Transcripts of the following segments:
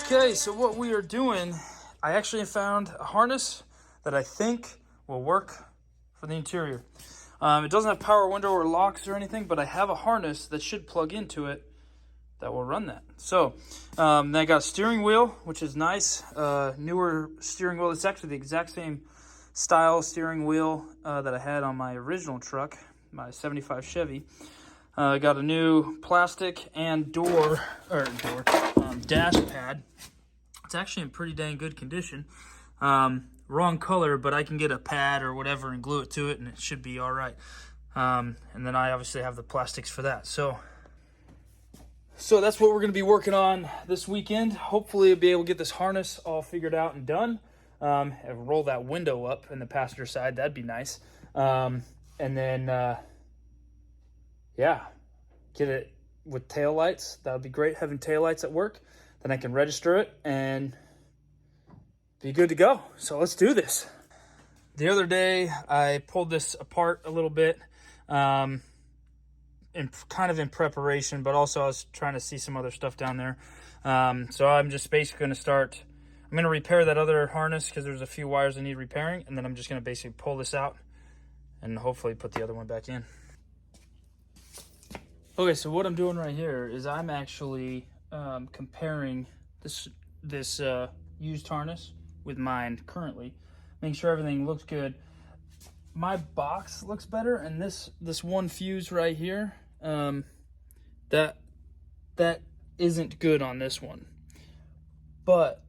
Okay, so what we are doing, I actually found a harness that I think will work for the interior. It doesn't have power window or locks or anything, but I have a harness that should plug into it that will run that. So then I got a steering wheel, which is nice, newer steering wheel. It's actually the exact same style steering wheel that I had on my original truck, my 75 Chevy. I got a new plastic and dash pad. It's actually in pretty dang good condition. Wrong color, but I can get a pad or whatever and glue it to it, and it should be all right. And then I obviously have the plastics for that. So that's what we're going to be working on this weekend. Hopefully I'll be able to get this harness all figured out and done. And roll that window up in the passenger side. That'd be nice. And then, yeah, get it with tail lights. That would be great, having tail lights at work. Then I can register it and be good to go. So let's do this. The other day, I pulled this apart a little bit, kind of in preparation, but also I was trying to see some other stuff down there. So I'm just basically going to I'm going to repair that other harness because there's a few wires that need repairing, and then I'm just going to basically pull this out and hopefully put the other one back in. Okay, so what I'm doing right here is I'm actually comparing this used harness with mine currently, making sure everything looks good. My box looks better, and this one fuse right here, that isn't good on this one. But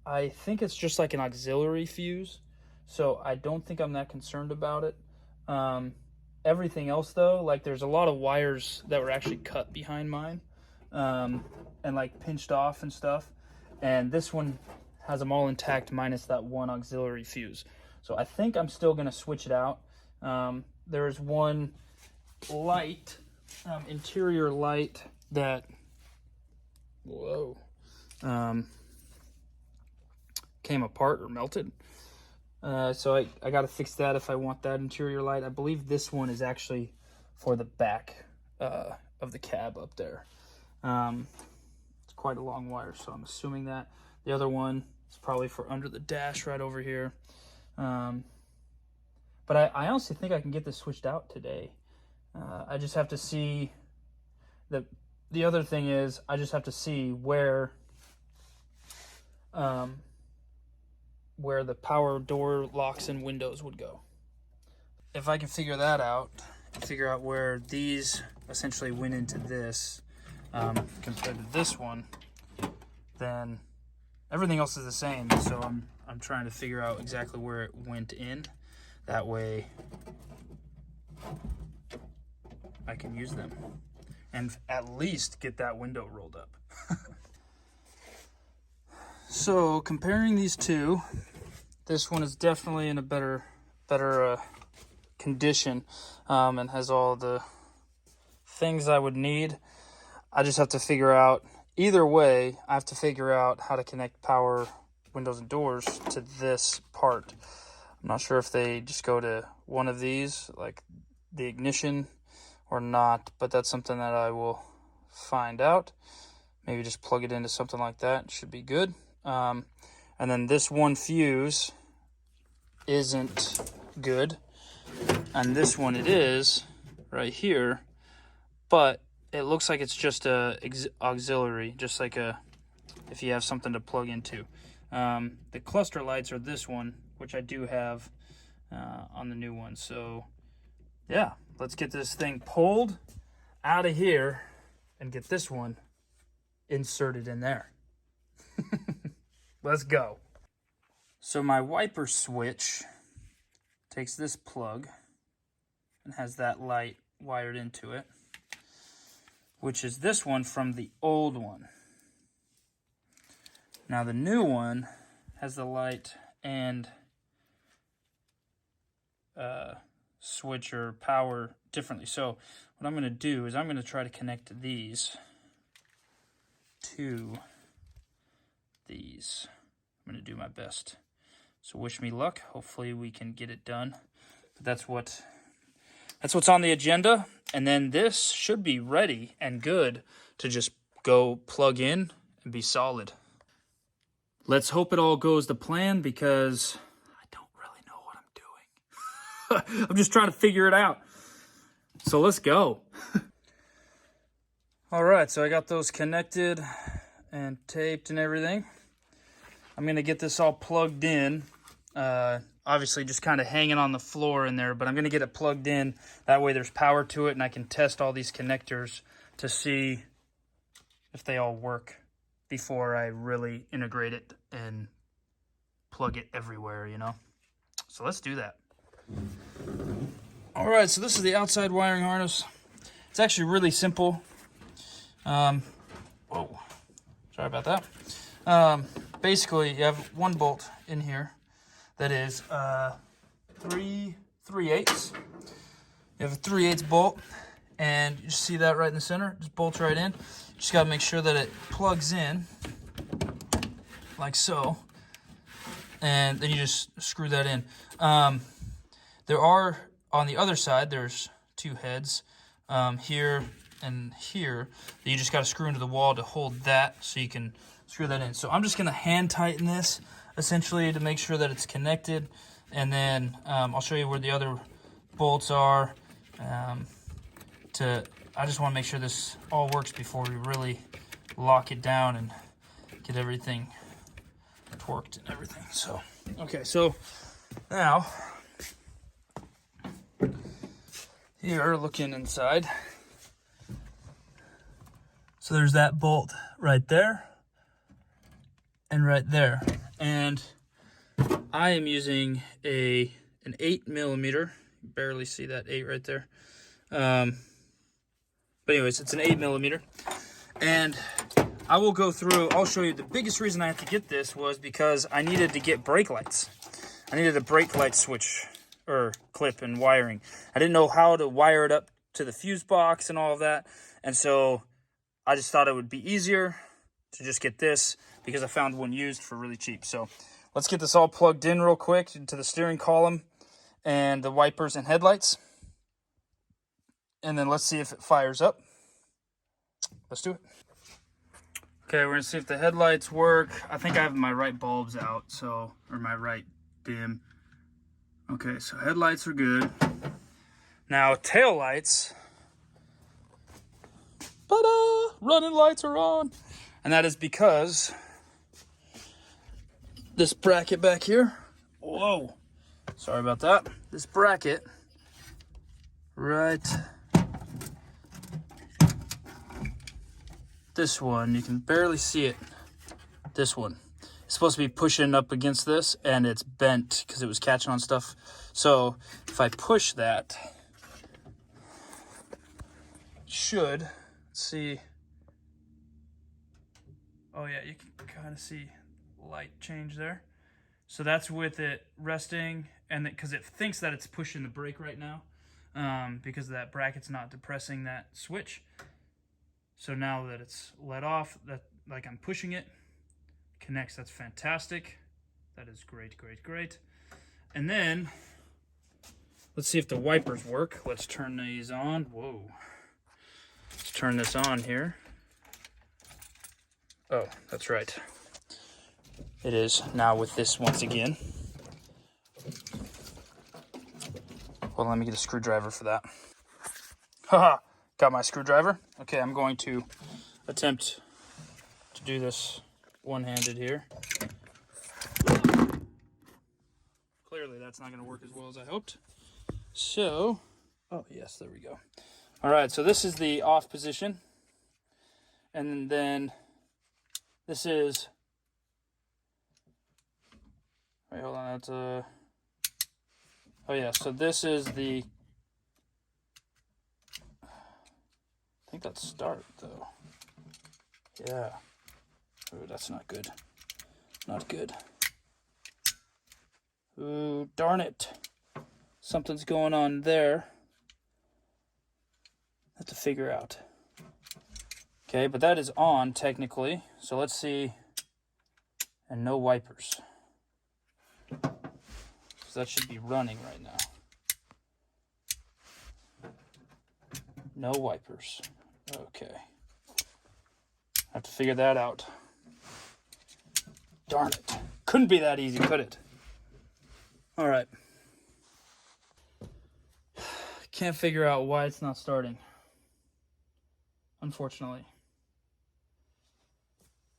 I think it's just like an auxiliary fuse, so I don't think I'm that concerned about it. Everything else though, like there's a lot of wires that were actually cut behind mine, and like pinched off and stuff, and this one has them all intact minus that one auxiliary fuse. So I think I'm still going to switch it out. There is one light, interior light that, came apart or melted. So I got to fix that if I want that interior light. I believe this one is actually for the back of the cab up there. It's quite a long wire, so I'm assuming that. The other one is probably for under the dash right over here. But I honestly think I can get this switched out today. I just have to see the other thing is I just have to see where the power door locks and windows would go. If I can figure that out, figure out where these essentially went into this compared to this one, then everything else is the same. So I'm trying to figure out exactly where it went in. That way I can use them and at least get that window rolled up. So comparing these two, this one is definitely in a better condition, and has all the things I would need. I just have to figure out, either way, I have to figure out how to connect power windows and doors to this part. I'm not sure if they just go to one of these, like the ignition, or not, but that's something that I will find out. Maybe just plug it into something like that. It should be good. And then this one fuse isn't good, and this one it is right here, but it looks like it's just a auxiliary, just like if you have something to plug into. The cluster lights are this one, which I do have on the new one. So yeah, let's get this thing pulled out of here and get this one inserted in there. Let's go. So my wiper switch takes this plug and has that light wired into it, which is this one from the old one. Now the new one has the light and switch or power differently. So what I'm going to do is I'm going to try to connect these to these. I'm going to do my best. So wish me luck. Hopefully we can get it done. But that's what's on the agenda. And then this should be ready and good to just go plug in and be solid. let's hope it all goes to plan, because I don't really know what I'm doing. I'm just trying to figure it out. So let's go. All right, so I got those connected and taped and everything. I'm gonna get this all plugged in. Obviously just kind of hanging on the floor in there, but I'm gonna get it plugged in. That way there's power to it and I can test all these connectors to see if they all work before I really integrate it and plug it everywhere, you know? So let's do that. All right, so this is the outside wiring harness. It's actually really simple. Whoa, sorry about that. Basically, you have one bolt in here that is 3/8. You have a 3/8 bolt, and you see that right in the center. Just bolts right in. Just got to make sure that it plugs in like so, and then you just screw that in. There are, on the other side, there's two heads here and here that you just got to screw into the wall to hold that, so you can screw that in. So I'm just going to hand tighten this essentially to make sure that it's connected, and then I'll show you where the other bolts are. I just want to make sure this all works before we really lock it down and get everything torqued and everything. So okay, so now here, looking inside, so there's that bolt right there and right there, and I am using an 8mm. Barely see that 8 right there. But anyways, it's an 8mm, and I will go through. I'll show you. The biggest reason I had to get this was because I needed to get brake lights. I needed a brake light switch or clip and wiring. I didn't know how to wire it up to the fuse box and all of that, and so I just thought it would be easier to just get this, because I found one used for really cheap. So let's get this all plugged in real quick into the steering column and the wipers and headlights, and then let's see if it fires up. Let's do it. Okay, we're gonna see if the headlights work. I think I have my right bulbs out, so, or my right dim. Okay, so headlights are good. Now tail lights, ta-da! Running lights are on, and that is because this bracket back here. Whoa, sorry about that. This bracket right, this one, you can barely see it. This one, it's supposed to be pushing up against this, and it's bent because it was catching on stuff. So if I push that, it should, let's see. Oh yeah, you can kind of see light change there. So that's with it resting, and because it thinks that it's pushing the brake right now, because that bracket's not depressing that switch. So now that it's let off, that like I'm pushing it, connects. That's fantastic. That is great, great, great. And then let's see if the wipers work. Let's turn these on. Whoa. Let's turn this on here. Oh, that's right. It is now with this once again. Well, let me get a screwdriver for that. Haha, got my screwdriver. Okay, I'm going to attempt to do this one-handed here. Clearly that's not going to work as well as I hoped. So, oh yes, there we go. All right, so this is the off position. And then this is, wait, hold on, that's oh yeah, so this is the, I think that's start though. Yeah. Oh, that's not good. Not good. Ooh, darn it. Something's going on there. Have to figure out. Okay, but that is on technically. So let's see. And no wipers. So that should be running right now. No wipers. Okay. I have to figure that out. Darn it. Couldn't be that easy, could it? All right. Can't figure out why it's not starting, unfortunately.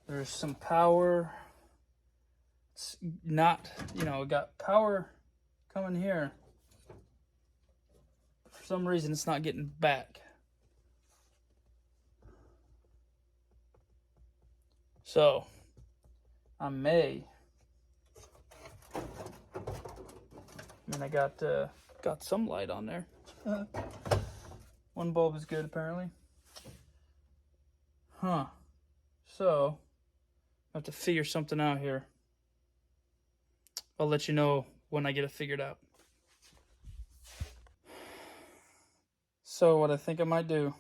There's some power. It's not, you know, it got power coming here. For some reason, it's not getting back. So, I mean, I got some light on there. One bulb is good, apparently. Huh. So, I have to figure something out here. I'll let you know when I get it figured out. So, what I think I might do, I'm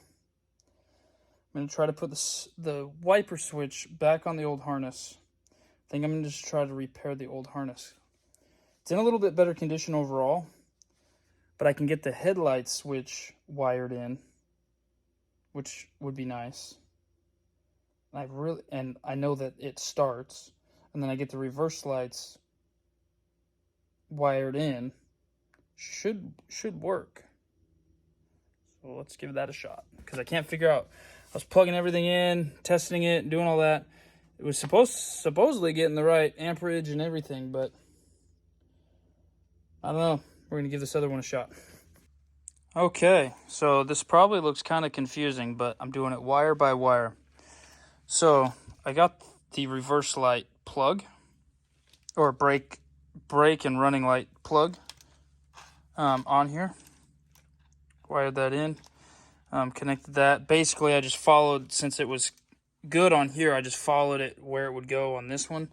going to try to put the wiper switch back on the old harness. I think I'm going to just try to repair the old harness. It's in a little bit better condition overall, but I can get the headlight switch wired in, which would be nice. And I know that it starts, and then I get the reverse lights wired in. Should work. So let's give that a shot, because I can't figure out. I was plugging everything in, testing it, doing all that. It was supposedly getting the right amperage and everything, but I don't know. We're going to give this other one a shot. Okay, so this probably looks kind of confusing, but I'm doing it wire by wire. So I got the reverse light plug, or brake and running light plug on here. Wired that in, connected that. Basically, I just followed, since it was good on here, I just followed it where it would go on this one,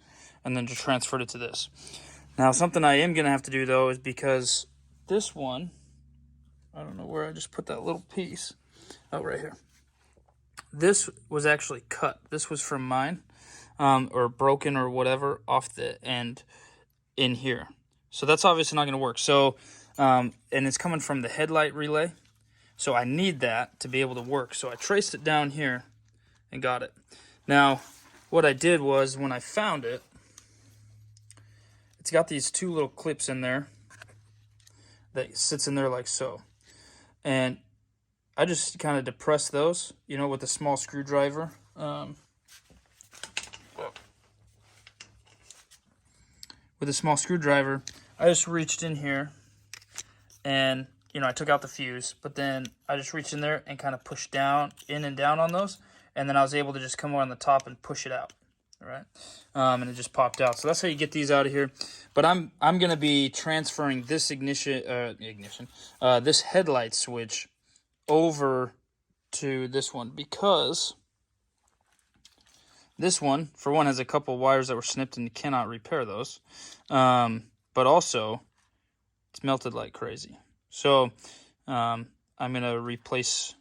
and then just transferred it to this. Now, something I am going to have to do, though, is because this one, I don't know where I just put that little piece. Oh, right here. This was actually cut. This was from mine, or broken or whatever, off the end in here. So that's obviously not going to work. So, and it's coming from the headlight relay. So I need that to be able to work. So I traced it down here and got it. Now, what I did was, when I found it, it's got these two little clips in there that sits in there like so. And I just kind of depressed those, you know, with a small screwdriver. With a small screwdriver, I just reached in here and, you know, I took out the fuse, but then I just reached in there and kind of pushed down, in and down on those, and then I was able to just come on the top and push it out, all right? And it just popped out. So that's how you get these out of here. But I'm going to be transferring this this headlight switch over to this one, because this one, for one, has a couple wires that were snipped and you cannot repair those. But also, it's melted like crazy. So I'm going to replace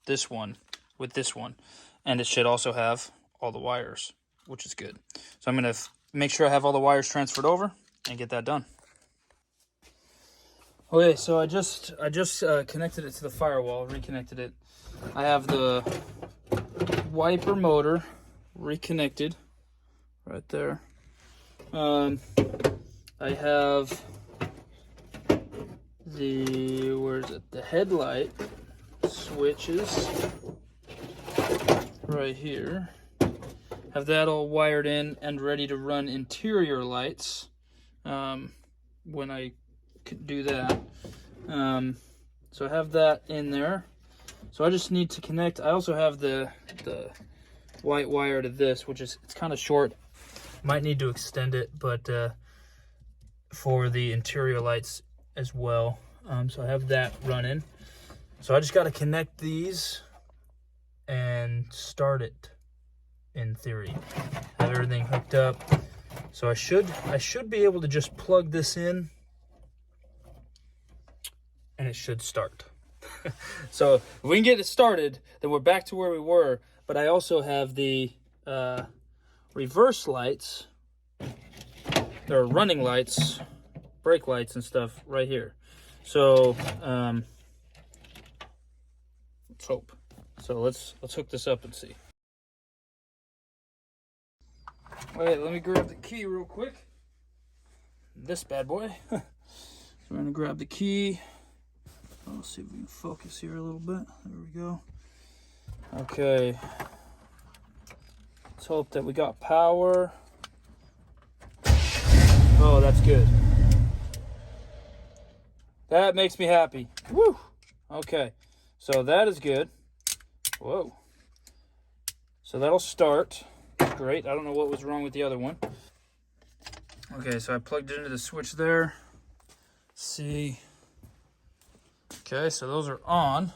this one with this one, and it should also have all the wires, which is good. So I'm going to make sure I have all the wires transferred over and get that done. Okay, so I just connected it to the firewall, reconnected it. I have the wiper motor reconnected right there. I have the headlight switches right here. Have that all wired in and ready to run interior lights when I could do that. So I have that in there. So I just need to connect. I also have the white wire to this, which is, it's kind of short. Might need to extend it, but for the interior lights as well. So I have that running. So I just got to connect these and start it, in theory. Have everything hooked up. So I should be able to just plug this in and it should start. So if we can get it started, then we're back to where we were. But I also have the reverse lights, there are running lights, brake lights and stuff right here. So let's hope. So let's hook this up and see. Wait, let me grab the key real quick. This bad boy. So we're gonna grab the key. Let's see if we can focus here a little bit. There we go. Okay. Let's hope that we got power. Oh, that's good. That makes me happy. Woo! Okay, so that is good. Whoa. So that'll start. Great. I don't know what was wrong with the other one. Okay, so I plugged it into the switch there. Let's see. Okay, so those are on.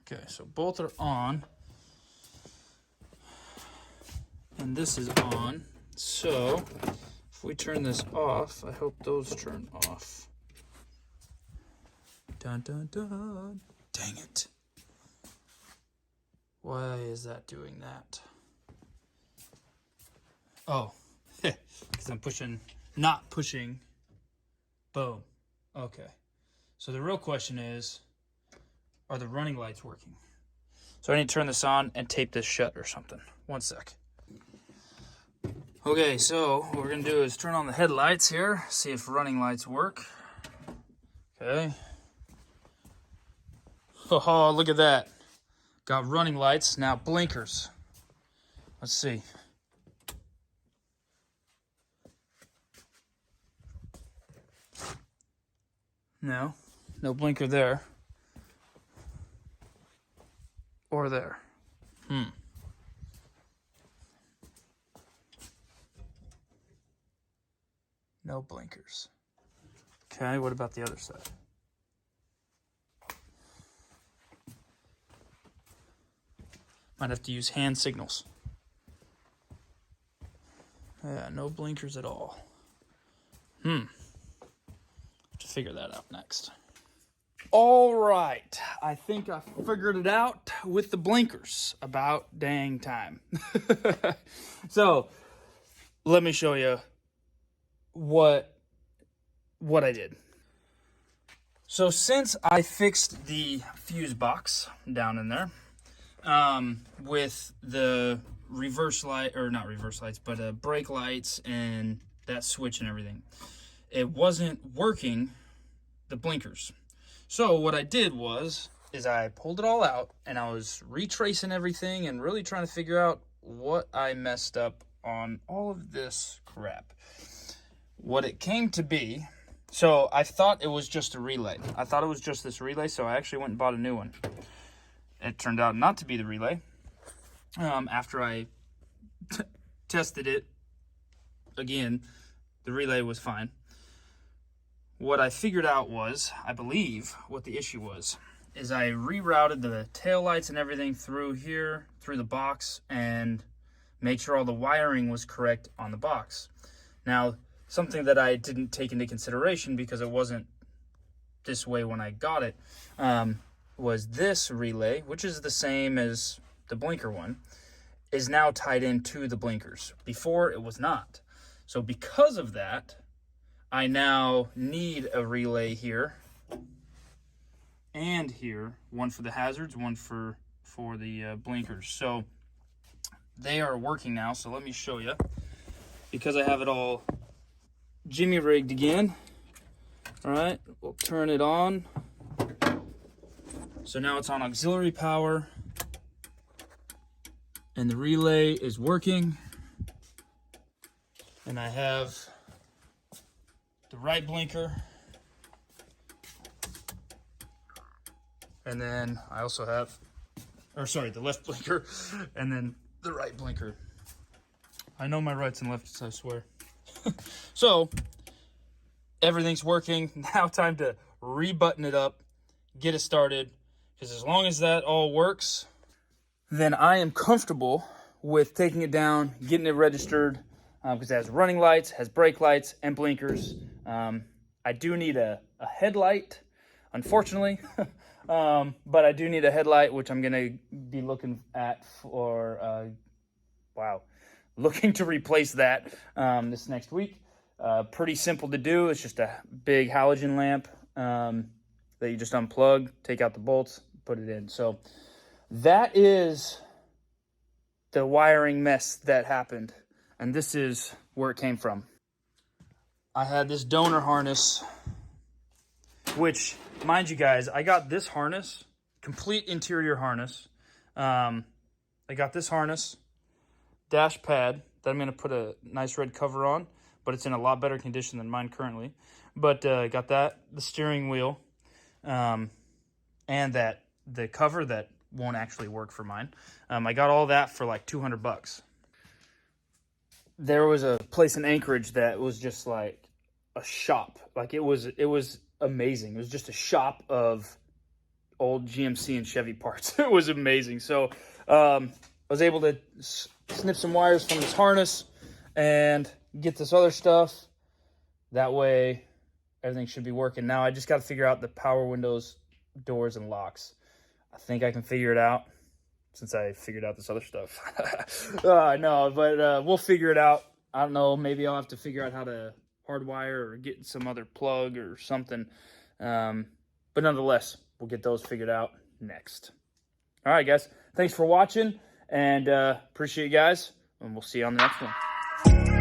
Okay, so both are on. And this is on. So if we turn this off, I hope those turn off. Dun dun dun. Dang it. Why is that doing that? Oh, because I'm not pushing. Boom. Okay. So the real question is, are the running lights working? So I need to turn this on and tape this shut or something. One sec. Okay, so what we're going to do is turn on the headlights here, see if running lights work. Okay. Oh, look at that. Got running lights, now blinkers. Let's see. No blinker there. Or there. No blinkers. Okay, what about the other side? Might have to use hand signals. Yeah, no blinkers at all. Have to figure that out next. All right, I think I figured it out with the blinkers. About dang time. So, let me show you what I did. So since I fixed the fuse box down in there, with the reverse light, or not reverse lights, but brake lights and that switch and everything, it wasn't working, the blinkers. So what I did is I pulled it all out and I was retracing everything and really trying to figure out what I messed up on all of this crap. What it came to be, so I thought it was just a relay. I thought it was just this relay, so I actually went and bought a new one. It turned out not to be the relay. After I tested it again, the relay was fine. What I figured out was, I believe what the issue was, is I rerouted the taillights and everything through here, through the box, and made sure all the wiring was correct on the box. Now, something that I didn't take into consideration because it wasn't this way when I got it, was this relay, which is the same as the blinker one, is now tied into the blinkers. Before, it was not. So because of that, I now need a relay here and here, one for the hazards, one for the blinkers. So they are working now, so let me show you. Because I have it all jimmy rigged again. All right, we'll turn it on. So now it's on auxiliary power and the relay is working. And I have the right blinker. And then I also have, the left blinker and then the right blinker. I know my rights and lefts, I swear. So, everything's working. Now time to re-button it up, get it started. Because as long as that all works, then I am comfortable with taking it down, getting it registered, because it has running lights, has brake lights, and blinkers. I do need a headlight, unfortunately. But I do need a headlight, which I'm going to be looking at for, looking to replace that this next week. Pretty simple to do. It's just a big halogen lamp that you just unplug, take out the bolts, put it in. So that is the wiring mess that happened. And this is where it came from. I had this donor harness, which, mind you guys, I got this harness, complete interior harness. I got this harness, dash pad that I'm going to put a nice red cover on, but it's in a lot better condition than mine currently. But got that, the steering wheel, and the cover that won't actually work for mine. I got all that for like $200. There was a place in Anchorage that was just like a shop. Like it was amazing. It was just a shop of old GMC and Chevy parts. It was amazing. So I was able to snip some wires from this harness and get this other stuff. That way everything should be working. Now I just got to figure out the power windows, doors, and locks. I think I can figure it out since I figured out this other stuff. No, but we'll figure it out. I don't know. Maybe I'll have to figure out how to hardwire or get some other plug or something. But nonetheless, we'll get those figured out next. All right, guys. Thanks for watching, and appreciate you guys, and we'll see you on the next one.